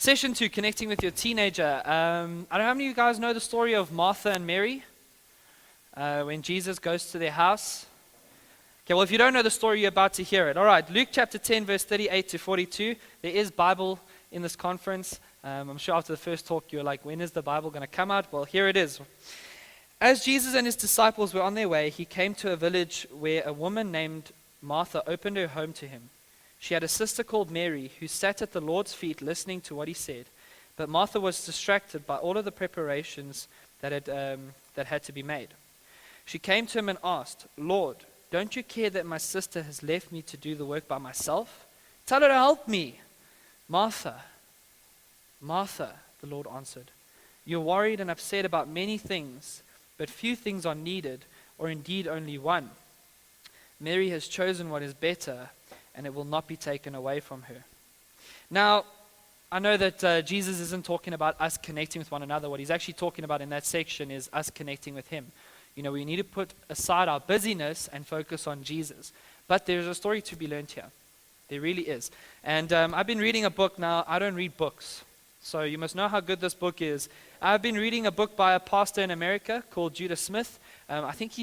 Session 2, connecting with your teenager. I don't know how many of you guys know the story of Martha and Mary when Jesus goes to their house. Okay, well, if you don't know the story, you're about to hear it. All right, Luke chapter 10, verse 38 to 42. There is Bible in this conference. I'm sure after the first talk, you're like, when is the Bible going to come out? Well, here it is. As Jesus and his disciples were on their way, he came to a village where a woman named Martha opened her home to him. She had a sister called Mary who sat at the Lord's feet listening to what he said. But Martha was distracted by all of the preparations that had to be made. She came to him and asked, "Lord, don't you care that my sister has left me to do the work by myself? Tell her to help me." "Martha, Martha," the Lord answered, "you're worried and upset about many things, but few things are needed, or indeed only one. Mary has chosen what is better, and it will not be taken away from her." Now, I know that Jesus isn't talking about us connecting with one another. What he's actually talking about in that section is us connecting with him. You know, we need to put aside our busyness and focus on Jesus. But there's a story to be learned here. There really is. And I've been reading a book now. I don't read books, so you must know how good this book is. I've been reading a book by a pastor in America called Judah Smith. I think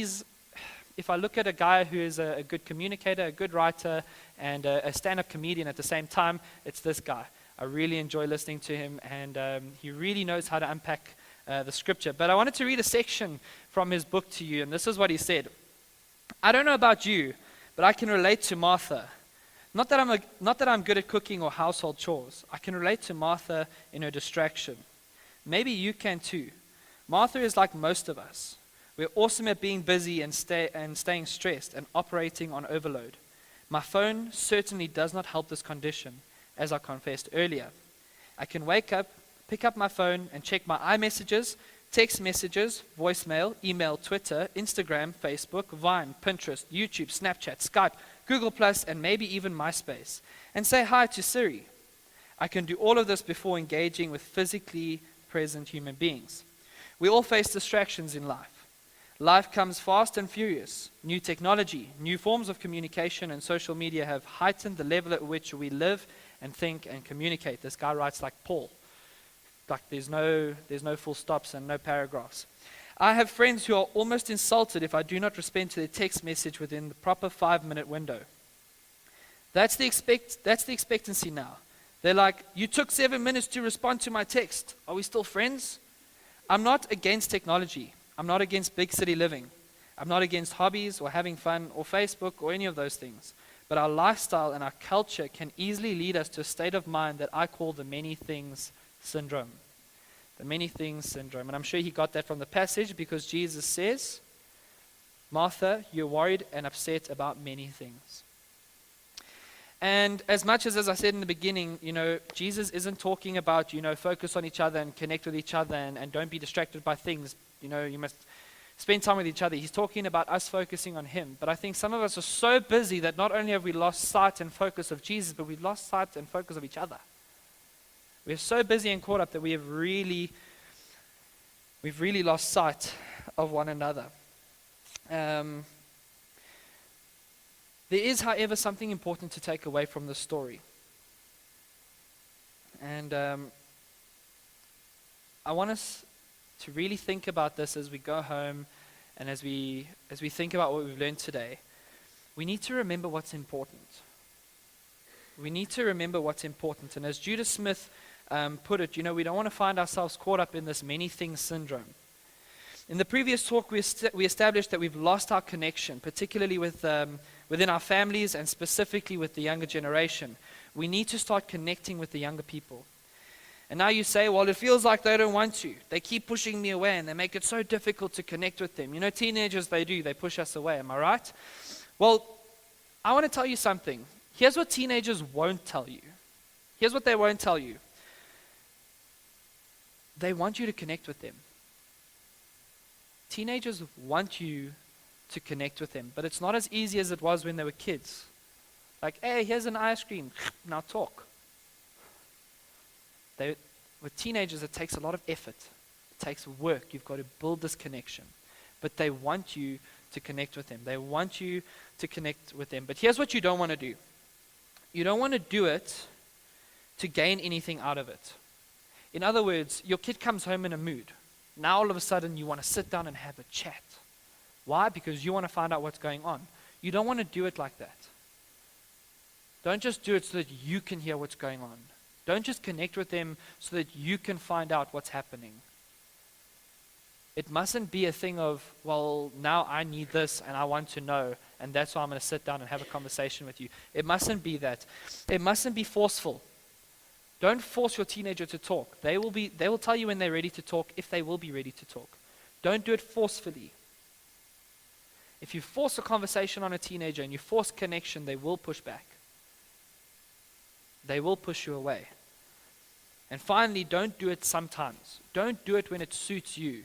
if I look at a guy who is a good communicator, a good writer, and a stand-up comedian at the same time, it's this guy. I really enjoy listening to him, and he really knows how to unpack the scripture. But I wanted to read a section from his book to you, and this is what he said. "I don't know about you, but I can relate to Martha. Not that I'm good at cooking or household chores. I can relate to Martha in her distraction. Maybe you can too. Martha is like most of us. We're awesome at being busy and staying stressed and operating on overload. My phone certainly does not help this condition, as I confessed earlier. I can wake up, pick up my phone, and check my iMessages, text messages, voicemail, email, Twitter, Instagram, Facebook, Vine, Pinterest, YouTube, Snapchat, Skype, Google+, and maybe even MySpace, and say hi to Siri. I can do all of this before engaging with physically present human beings. We all face distractions in life. Life comes fast and furious. New technology, new forms of communication, and social media have heightened the level at which we live and think and communicate." This guy writes like Paul. Like there's no full stops and no paragraphs. "I have friends who are almost insulted if I do not respond to their text message within the proper 5-minute window. That's the expectancy now. They're like, 'You took 7 minutes to respond to my text. Are we still friends?' I'm not against technology. I'm not against big city living. I'm not against hobbies or having fun or Facebook or any of those things. But our lifestyle and our culture can easily lead us to a state of mind that I call the many things syndrome." The many things syndrome. And I'm sure he got that from the passage because Jesus says, "Martha, you're worried and upset about many things." And as much as I said in the beginning, Jesus isn't talking about, focus on each other and connect with each other and don't be distracted by things. You must spend time with each other. He's talking about us focusing on him. But I think some of us are so busy that not only have we lost sight and focus of Jesus, but we've lost sight and focus of each other. We're so busy and caught up that we've really lost sight of one another. There is, however, something important to take away from this story. And I want us to really think about this as we go home and as we think about what we've learned today. We need to remember what's important. We need to remember what's important. And as Judah Smith put it, we don't want to find ourselves caught up in this many things syndrome. In the previous talk, we established that we've lost our connection, particularly within our families and specifically with the younger generation. We need to start connecting with the younger people. And now you say, well, it feels like they don't want to. They keep pushing me away and they make it so difficult to connect with them. Teenagers, they push us away. Am I right? Well, I want to tell you something. Here's what teenagers won't tell you. Here's what they won't tell you. They want you to connect with them. Teenagers want you to connect with them, but it's not as easy as it was when they were kids. Like, hey, here's an ice cream. Now talk. With teenagers, it takes a lot of effort. It takes work. You've got to build this connection. But they want you to connect with them. They want you to connect with them. But here's what you don't want to do. You don't want to do it to gain anything out of it. In other words, your kid comes home in a mood. Now all of a sudden you want to sit down and have a chat. Why? Because you want to find out what's going on. You don't want to do it like that. Don't just do it so that you can hear what's going on. Don't just connect with them so that you can find out what's happening. It mustn't be a thing of, well, now I need this and I want to know, and that's why I'm going to sit down and have a conversation with you. It mustn't be that. It mustn't be forceful. Don't force your teenager to talk. They will tell you when they're ready to talk, if they will be ready to talk. Don't do it forcefully. If you force a conversation on a teenager and you force connection, they will push back. They will push you away. And finally, don't do it sometimes. Don't do it when it suits you.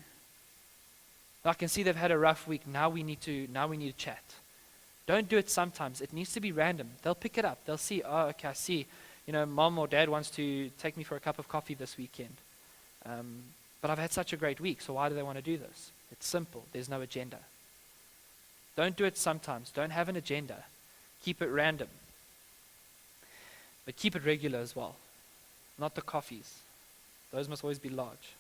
I can see they've had a rough week. Now we need to chat. Don't do it sometimes. It needs to be random. They'll pick it up. They'll see, oh, okay, I see. Mom or dad wants to take me for a cup of coffee this weekend. But I've had such a great week, so why do they want to do this? It's simple. There's no agenda. Don't do it sometimes. Don't have an agenda. Keep it random. But keep it regular as well. Not the coffees. Those must always be large.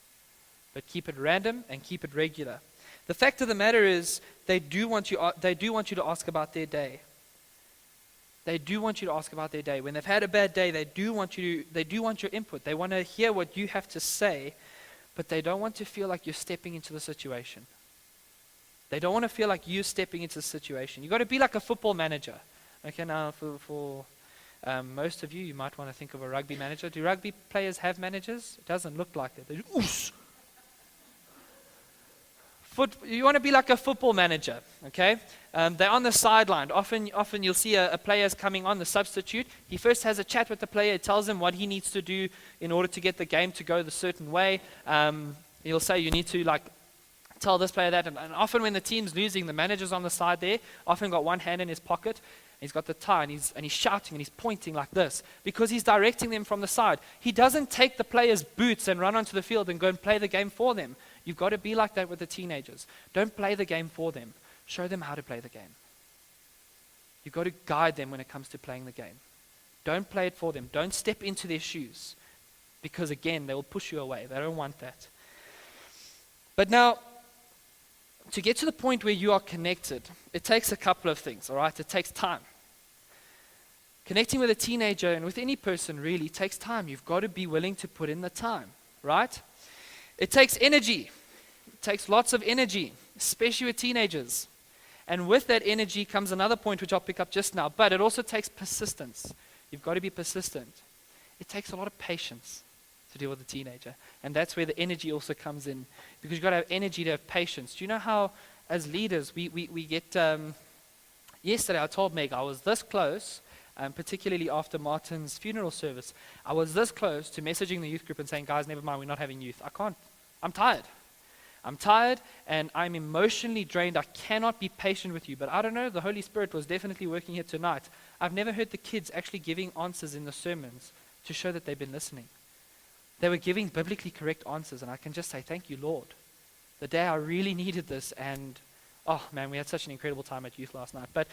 But keep it random and keep it regular. The fact of the matter is, they do want you to ask about their day. They do want you to ask about their day. When they've had a bad day, they do want your input. They want to hear what you have to say, but they don't want to feel like you're stepping into the situation. They don't want to feel like you're stepping into the situation. You've got to be like a football manager. Okay, now for most of you, you might want to think of a rugby manager. Do rugby players have managers? It doesn't look like it. They do, oos. You want to be like a football manager, okay? They're on the sideline. Often you'll see a player's coming on, the substitute. He first has a chat with the player, tells him what he needs to do in order to get the game to go the certain way. He'll say, you need to tell this player that. And often when the team's losing, the manager's on the side there, often got one hand in his pocket. He's got the tie, and he's shouting, and he's pointing like this, because he's directing them from the side. He doesn't take the players' boots and run onto the field and go and play the game for them. You've got to be like that with the teenagers. Don't play the game for them. Show them how to play the game. You've got to guide them when it comes to playing the game. Don't play it for them. Don't step into their shoes, because again, they will push you away. They don't want that. But now, to get to the point where you are connected, it takes a couple of things, all right? It takes time. Connecting with a teenager and with any person really takes time. You've got to be willing to put in the time, right? It takes energy. It takes lots of energy, especially with teenagers. And with that energy comes another point which I'll pick up just now, but it also takes persistence. You've got to be persistent. It takes a lot of patience to deal with a teenager. And that's where the energy also comes in, because you've got to have energy to have patience. Do you know how, as leaders, we get... yesterday I told Meg I was this close, particularly after Martin's funeral service, I was this close to messaging the youth group and saying, guys, never mind, we're not having youth. I can't. I'm tired. I'm tired and I'm emotionally drained. I cannot be patient with you. But I don't know, the Holy Spirit was definitely working here tonight. I've never heard the kids actually giving answers in the sermons to show that they've been listening. They were giving biblically correct answers, and I can just say, thank you, Lord. The day I really needed this, and oh man, we had such an incredible time at youth last night. But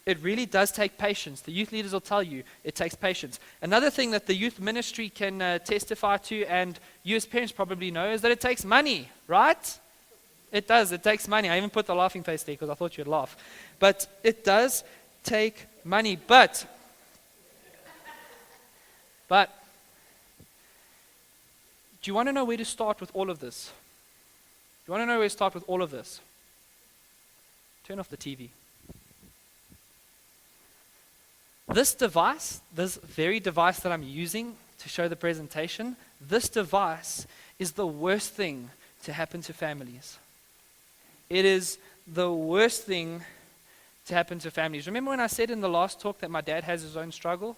it really does take patience. The youth leaders will tell you it takes patience. Another thing that the youth ministry can testify to, and you as parents probably know, is that it takes money, right? It does. It takes money. I even put the laughing face there because I thought you'd laugh. But it does take money. But do you want to know where to start with all of this? Do you want to know where to start with all of this? Turn off the TV. This device, this very device that I'm using to show the presentation, this device is the worst thing to happen to families. It is the worst thing to happen to families. Remember when I said in the last talk that my dad has his own struggle?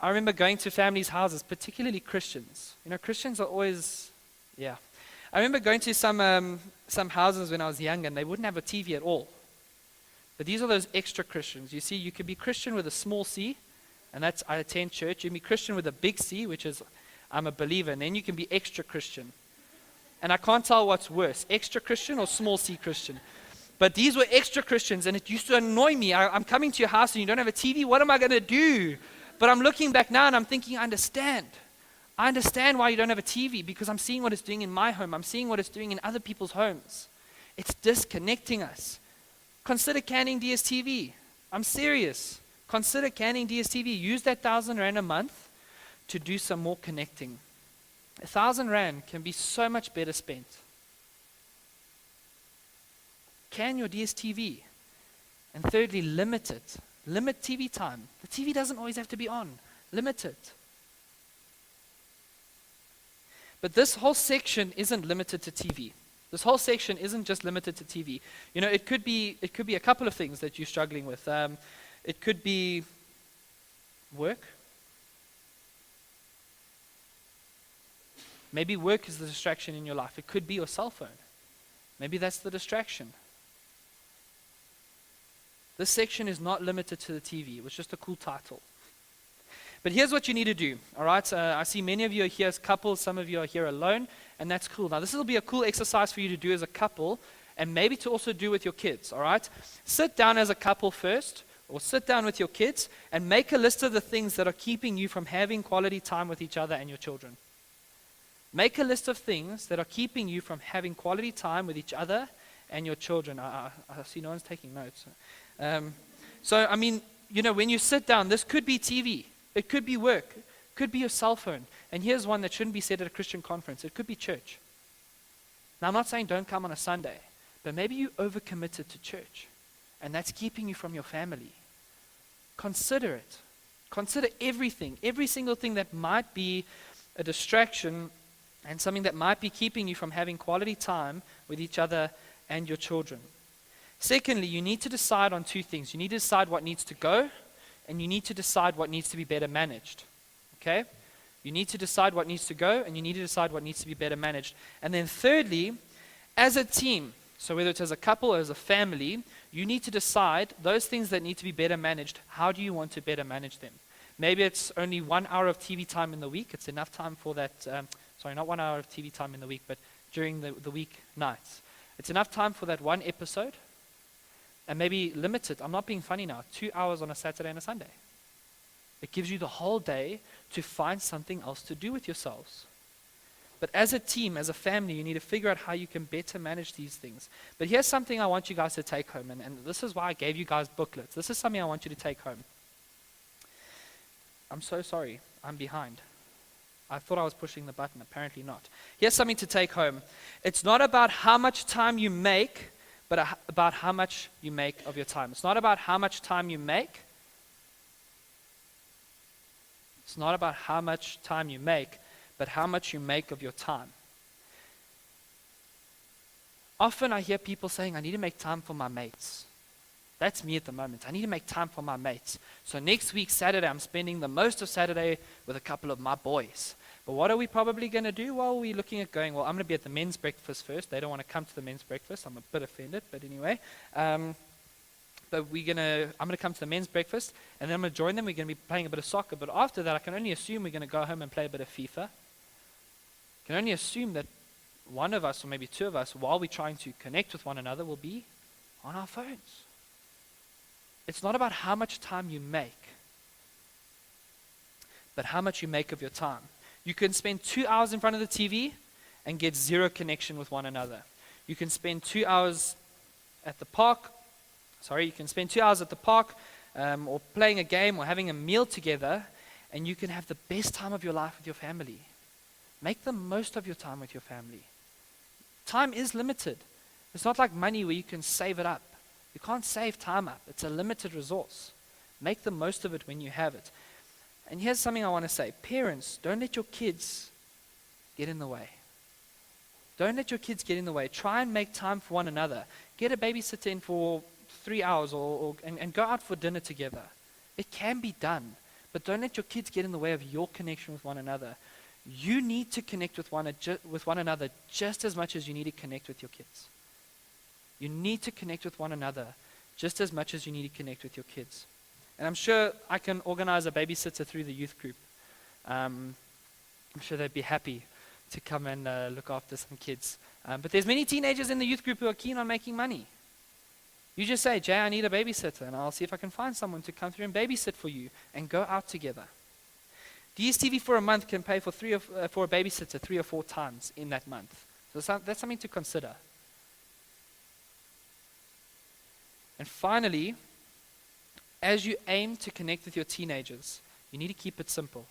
I remember going to families' houses, particularly Christians. You know, Christians are always, yeah. I remember going to some houses when I was young, and they wouldn't have a TV at all. But these are those extra Christians. You see, you can be Christian with a small c, and that's I attend church. You can be Christian with a big C, which is I'm a believer, and then you can be extra Christian. And I can't tell what's worse, extra Christian or small c Christian. But these were extra Christians, and it used to annoy me. I'm coming to your house and you don't have a TV. What am I going to do? But I'm looking back now and I'm thinking, I understand. I understand why you don't have a TV, because I'm seeing what it's doing in my home. I'm seeing what it's doing in other people's homes. It's disconnecting us. Consider canning DSTV. I'm serious. Consider canning DSTV. Use that 1,000 rand a month to do some more connecting. 1,000 rand can be so much better spent. Can your DSTV. And thirdly, limit it. Limit TV time. The TV doesn't always have to be on. Limit it. But this whole section isn't limited to TV. This whole section isn't just limited to TV. You know, it could be a couple of things that you're struggling with. It could be work. Maybe work is the distraction in your life. It could be your cell phone. Maybe that's the distraction. This section is not limited to the TV. It was just a cool title. But here's what you need to do, all right? I see many of you are here as couples. Some of you are here alone, and that's cool. Now, this will be a cool exercise for you to do as a couple, and maybe to also do with your kids, all right? Sit down as a couple first, or sit down with your kids, and make a list of the things that are keeping you from having quality time with each other and your children. Make a list of things that are keeping you from having quality time with each other and your children. I see no one's taking notes. So, I mean, you know, when you sit down, this could be TV. It could be work. It could be your cell phone. And here's one that shouldn't be said at a Christian conference. It could be church. Now, I'm not saying don't come on a Sunday, but maybe you overcommitted to church, and that's keeping you from your family. Consider it. Consider everything, every single thing that might be a distraction and something that might be keeping you from having quality time with each other and your children. Secondly, you need to decide on two things. You need to decide what needs to go, and you need to decide what needs to be better managed. Okay? You need to decide what needs to go, and you need to decide what needs to be better managed. And then thirdly, as a team, so whether it's as a couple or as a family, you need to decide those things that need to be better managed. How do you want to better manage them? Maybe it's only 1 hour of TV time in the week. It's enough time for that, not 1 hour of TV time in the week, but during the week nights. It's enough time for that one episode. And maybe limit it. I'm not being funny now. 2 hours on a Saturday and a Sunday. It gives you the whole day to find something else to do with yourselves. But as a team, as a family, you need to figure out how you can better manage these things. But here's something I want you guys to take home. And this is why I gave you guys booklets. This is something I want you to take home. I'm so sorry. I'm behind. I thought I was pushing the button. Apparently not. Here's something to take home. It's not about how much time you make, but about how much you make of your time. It's not about how much time you make. It's not about how much time you make, but how much you make of your time. Often I hear people saying, I need to make time for my mates. That's me at the moment. I need to make time for my mates. So next week, Saturday, I'm spending the most of Saturday with a couple of my boys. But what are we probably going to do? Well, we're looking at going, well, I'm going to be at the men's breakfast first. They don't want to come to the men's breakfast. I'm a bit offended, but anyway. But I'm going to come to the men's breakfast, and then I'm going to join them. We're going to be playing a bit of soccer. But after that, I can only assume we're going to go home and play a bit of FIFA. I can only assume that one of us, or maybe two of us, while we're trying to connect with one another, will be on our phones. It's not about how much time you make, but how much you make of your time. You can spend 2 hours in front of the TV and get zero connection with one another. You can spend 2 hours at the park. You can spend 2 hours at the park or playing a game or having a meal together, and you can have the best time of your life with your family. Make the most of your time with your family. Time is limited. It's not like money where you can save it up. You can't save time up. It's a limited resource. Make the most of it when you have it. And here's something I want to say. Parents, don't let your kids get in the way. Don't let your kids get in the way. Try and make time for one another. Get a babysitter in for 3 hours and go out for dinner together. It can be done. But don't let your kids get in the way of your connection with one another. You need to connect with one another just as much as you need to connect with your kids. You need to connect with one another just as much as you need to connect with your kids. And I'm sure I can organize a babysitter through the youth group. I'm sure they'd be happy to come and look after some kids. But there's many teenagers in the youth group who are keen on making money. You just say, Jay, I need a babysitter, and I'll see if I can find someone to come through and babysit for you, and go out together. DSTV for a month can pay for for a babysitter 3 or 4 times in that month. So that's something to consider. And finally, as you aim to connect with your teenagers, you need to keep it simple.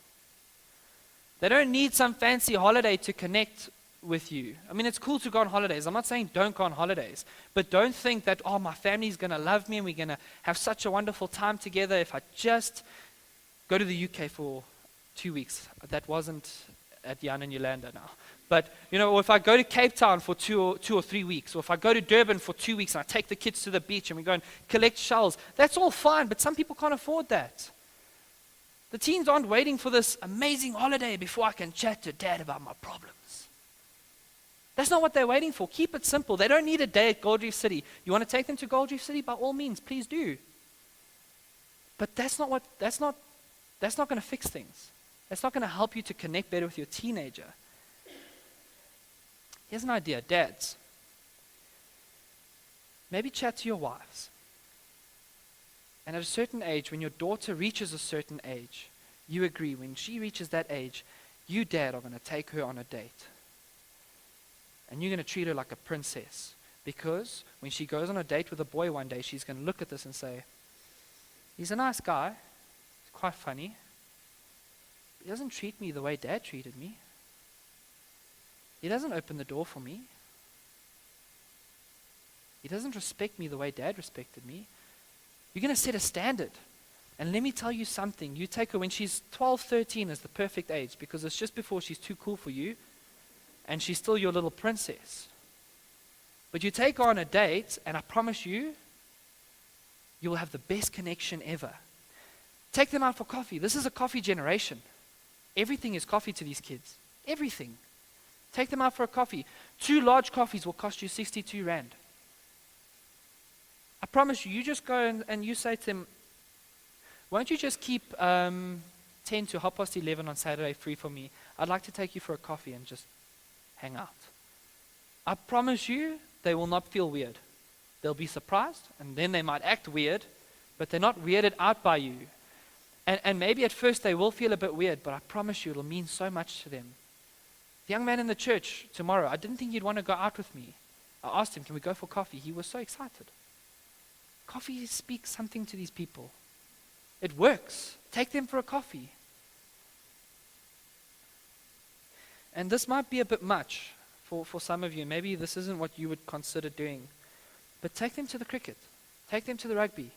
They don't need some fancy holiday to connect with you. I mean, it's cool to go on holidays. I'm not saying don't go on holidays, but don't think that, oh, my family's going to love me and we're going to have such a wonderful time together if I just go to the UK for 2 weeks. That wasn't at Jan and Yolanda now. But, or if I go to Cape Town for 2 or 3 weeks, or if I go to Durban for 2 weeks and I take the kids to the beach and we go and collect shells, that's all fine, but some people can't afford that. The teens aren't waiting for this amazing holiday before I can chat to dad about my problems. That's not what they're waiting for. Keep it simple. They don't need a day at Gold Reef City. You want to take them to Gold Reef City? By all means, please do. But that's not going to fix things. That's not going to help you to connect better with your teenager. Here's an idea, dads. Maybe chat to your wives. And at a certain age, when your daughter reaches a certain age, you agree, when she reaches that age, you, dad, are going to take her on a date. And you're going to treat her like a princess. Because when she goes on a date with a boy one day, she's going to look at this and say, he's a nice guy, he's quite funny. He doesn't treat me the way dad treated me. He doesn't open the door for me. He doesn't respect me the way dad respected me. You're going to set a standard. And let me tell you something. You take her when she's 12, 13 is the perfect age because it's just before she's too cool for you and she's still your little princess. But you take her on a date and I promise you, you will have the best connection ever. Take them out for coffee. This is a coffee generation. Everything is coffee to these kids. Everything. Take them out for a coffee. 2 large coffees will cost you 62 Rand. I promise you, you just go and you say to them, won't you just keep 10 to 11:30 on Saturday free for me? I'd like to take you for a coffee and just hang out. I promise you, they will not feel weird. They'll be surprised, and then they might act weird, but they're not weirded out by you. And maybe at first they will feel a bit weird, but I promise you, it'll mean so much to them. The young man in the church tomorrow, I didn't think he'd want to go out with me. I asked him, can we go for coffee? He was so excited. Coffee speaks something to these people. It works. Take them for a coffee. And this might be a bit much for some of you. Maybe this isn't what you would consider doing. But take them to the cricket. Take them to the rugby.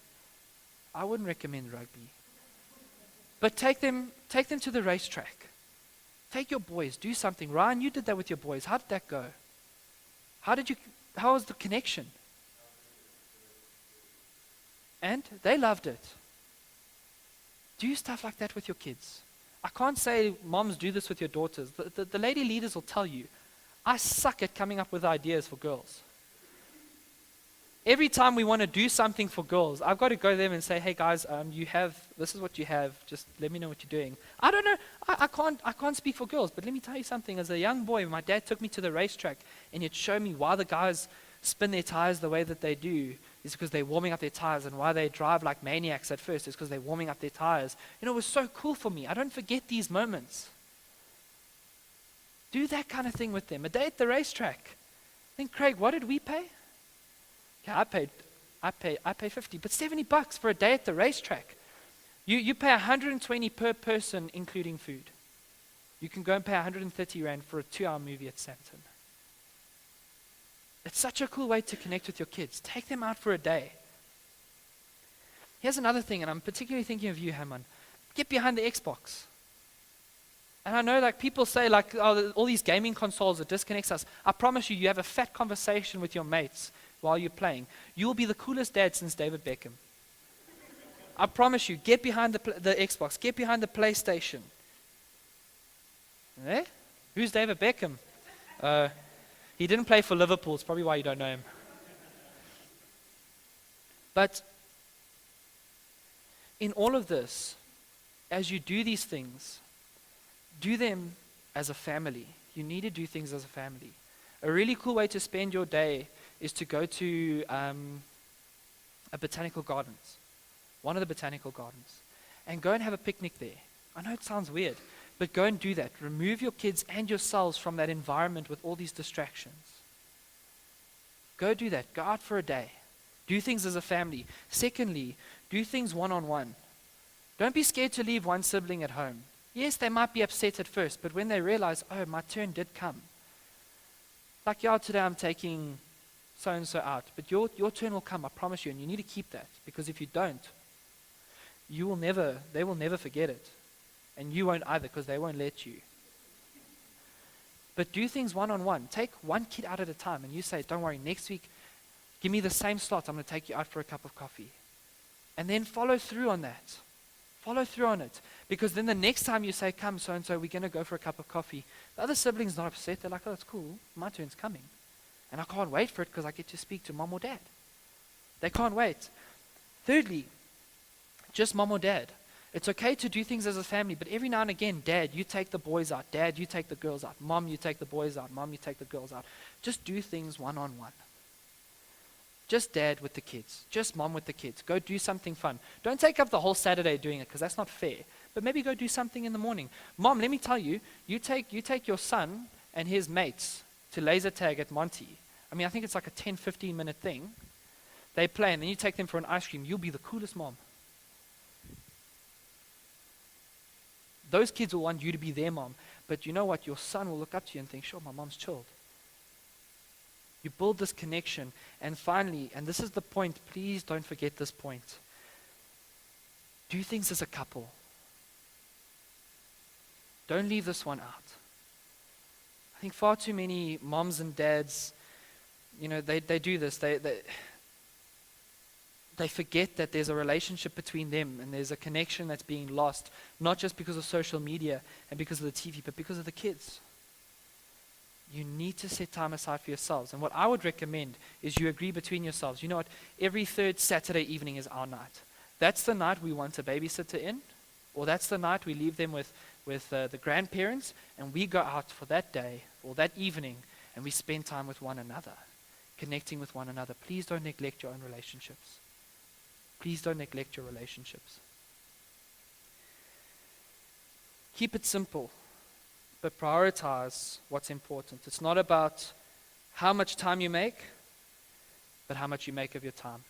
I wouldn't recommend rugby. But take them to the racetrack. Take your boys. Do something. Ryan, you did that with your boys. How did that go? How was the connection? And they loved it. Do stuff like that with your kids. I can't say, moms, do this with your daughters. The lady leaders will tell you, I suck at coming up with ideas for girls. Every time we want to do something for girls, I've got to go to them and say, hey guys, this is what you have, just let me know what you're doing. I don't know, I can't speak for girls, but let me tell you something. As a young boy, my dad took me to the racetrack and he'd show me why the guys spin their tires the way that they do is because they're warming up their tires, and why they drive like maniacs at first is because they're warming up their tires. It was so cool for me. I don't forget these moments. Do that kind of thing with them. A day at the racetrack. Think, Craig, what did we pay? Yeah, I pay 50, but $70 for a day at the racetrack. You pay 120 per person, including food. You can go and pay 130 Rand for a 2-hour movie at Sampton. It's such a cool way to connect with your kids. Take them out for a day. Here's another thing, and I'm particularly thinking of you, Haman. Get behind the Xbox. And I know people say oh, all these gaming consoles, it disconnects us. I promise you, you have a fat conversation with your mates while you're playing. You'll be the coolest dad since David Beckham. I promise you, get behind the Xbox, get behind the PlayStation. Eh? Who's David Beckham? He didn't play for Liverpool, it's probably why you don't know him. But in all of this, as you do these things, do them as a family. You need to do things as a family. A really cool way to spend your day is to go to a botanical gardens, one of the botanical gardens, and go and have a picnic there. I know it sounds weird, but go and do that. Remove your kids and yourselves from that environment with all these distractions. Go do that. Go out for a day. Do things as a family. Secondly, do things one-on-one. Don't be scared to leave one sibling at home. Yes, they might be upset at first, but when they realize, oh, my turn did come. Like, yeah, today I'm taking so-and-so out, but your turn will come, I promise you, and you need to keep that, because if you don't, they will never forget it. And you won't either, because they won't let you. But do things one-on-one. Take one kid out at a time, and you say, don't worry, next week, give me the same slot, I'm going to take you out for a cup of coffee. And then follow through on that. Follow through on it. Because then the next time you say, come, so-and-so, we're going to go for a cup of coffee, the other sibling's not upset. They're like, oh, that's cool. My turn's coming. And I can't wait for it because I get to speak to mom or dad. They can't wait. Thirdly, just mom or dad. It's okay to do things as a family, but every now and again, dad, you take the boys out. Dad, you take the girls out. Mom, you take the boys out. Mom, you take the girls out. Just do things one-on-one. Just dad with the kids. Just mom with the kids. Go do something fun. Don't take up the whole Saturday doing it because that's not fair. But maybe go do something in the morning. Mom, let me tell you, you take your son and his mates to laser tag at Monty. I mean, I think it's like a 10, 15-minute thing. They play, and then you take them for an ice cream. You'll be the coolest mom. Those kids will want you to be their mom. But you know what? Your son will look up to you and think, sure, my mom's chilled. You build this connection. And finally, and this is the point, please don't forget this point. Do things as a couple. Don't leave this one out. I think far too many moms and dads, they do this. They forget that there's a relationship between them and there's a connection that's being lost, not just because of social media and because of the TV, but because of the kids. You need to set time aside for yourselves. And what I would recommend is you agree between yourselves. You know what? Every third Saturday evening is our night. That's the night we want a babysitter in, or that's the night we leave them with the grandparents, and we go out for that day or that evening, and we spend time with one another, connecting with one another. Please don't neglect your own relationships. Please don't neglect your relationships. Keep it simple, but prioritize what's important. It's not about how much time you make, but how much you make of your time.